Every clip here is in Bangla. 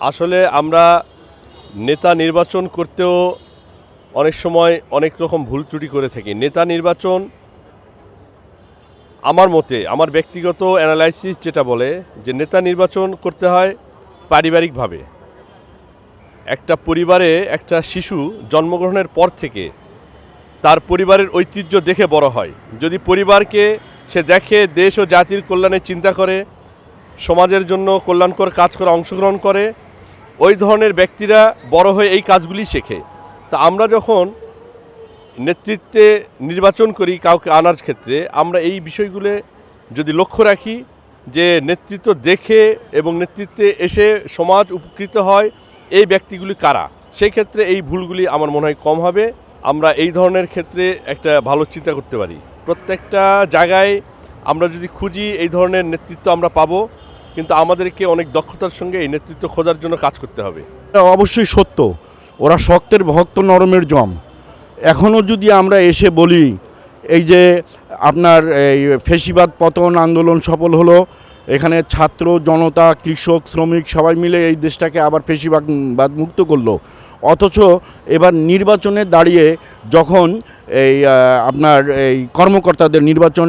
আসলে আমরা নেতা নির্বাচন করতেও অনেক সময় অনেক রকম ভুল ত্রুটি করে থাকি। নেতা নির্বাচন আমার মতে, আমার ব্যক্তিগত অ্যানালাইসিস যেটা বলে যে নেতা নির্বাচন করতে হয় পারিবারিকভাবে। একটা পরিবারে একটা শিশু জন্মগ্রহণের পর থেকে তার পরিবারের ঐতিহ্য দেখে বড় হয়। যদি পরিবারকে সে দেখে দেশ ও জাতির কল্যাণে চিন্তা করে, সমাজের জন্য কল্যাণকর কাজ করে অংশগ্রহণ করে, ওই ধরনের ব্যক্তিরা বড় হয়ে এই কাজগুলি শেখে। তা আমরা যখন নেতৃত্বে নির্বাচন করি কাউকে আনার ক্ষেত্রে, আমরা এই বিষয়গুলো যদি লক্ষ্য রাখি যে নেতৃত্ব দেখে এবং নেতৃত্বে এসে সমাজ উপকৃত হয় এই ব্যক্তিগুলি কারা, সেই ক্ষেত্রে এই ভুলগুলি আমার মনে হয় কম হবে। আমরা এই ধরনের ক্ষেত্রে একটা ভালো চিন্তা করতে পারি। প্রত্যেকটা জায়গায় আমরা যদি খুঁজি এই ধরনের নেতৃত্ব আমরা পাবো, কিন্তু আমাদেরকে অনেক দক্ষতার সঙ্গে এই নেতৃত্ব খোঁজার জন্য কাজ করতে হবে। এটা অবশ্যই সত্য, ওরা শক্তের ভক্ত নরমের জম। এখনও যদি আমরা এসে বলি এই যে আপনার এই ফ্যাসিবাদ পতন আন্দোলন সফল হলো, এখানে ছাত্র জনতা কৃষক শ্রমিক সবাই মিলে এই দেশটাকে আবার ফ্যাসিবাদ মুক্ত করলো, অথচ এবার নির্বাচনে দাঁড়িয়ে যখন এই আপনার এই কর্মকর্তাদের নির্বাচন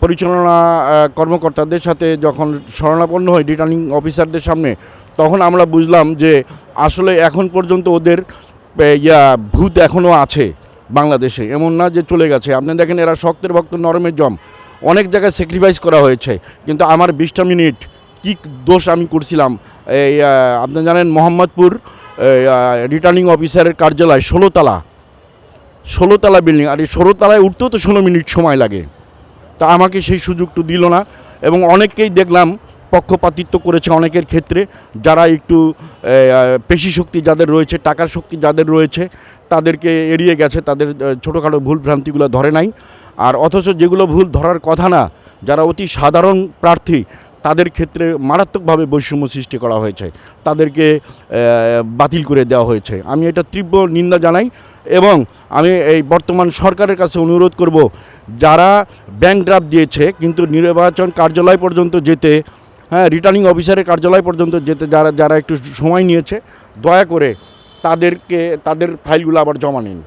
পরিচালনা কর্মকর্তাদের সাথে যখন শরণাপন্ন হয় রিটার্নিং অফিসারদের সামনে, তখন আমরা বুঝলাম যে আসলে এখন পর্যন্ত ওদের ভূত এখনও আছে বাংলাদেশে, এমন না যে চলে গেছে। আপনি দেখেন এরা শক্তের ভক্ত নরমের জম, অনেক জায়গায় স্যাক্রিফাইস করা হয়েছে। কিন্তু আমার 20টা মিনিট কী দোষ আমি করছিলাম, এই আপনি জানেন মোহাম্মদপুর রিটার্নিং অফিসারের কার্যালয় 16তলা বিল্ডিং, আর এই 16তলায় উঠতেও তো 16 মিনিট সময় লাগে। তা আমাকে সেই সুযোগটা দিল না, এবং অনেককেই দেখলাম পক্ষপাতিত্ব করেছে অনেকের ক্ষেত্রে, যারা একটু পেশি শক্তি যাদের রয়েছে, টাকার শক্তি যাদের রয়েছে, তাদেরকে এড়িয়ে গেছে, তাদের ছোটোখাটো ভুল ভ্রান্তিগুলো ধরে নাই। আর অথচ যেগুলো ভুল ধরার কথা না, যারা অতি সাধারণ প্রার্থী, তাদের ক্ষেত্রে মারাত্মকভাবে বৈষম্য সৃষ্টি করা হয়েছে, তাদেরকে বাতিল করে দেওয়া হয়েছে। আমি এটা তীব্র নিন্দা জানাই, এবং আমি এই বর্তমান সরকারের কাছে অনুরোধ করব, যারা ব্যাংক ড্রাফট দিয়েছে কিন্তু নির্বাচন কার্যালয় পর্যন্ত যেতে, রিটার্নিং অফিসারের কার্যালয় পর্যন্ত যেতে যারা একটু সময় নিয়েছে, দয়া করে তাদের ফাইলগুলো আবার জমা নিন।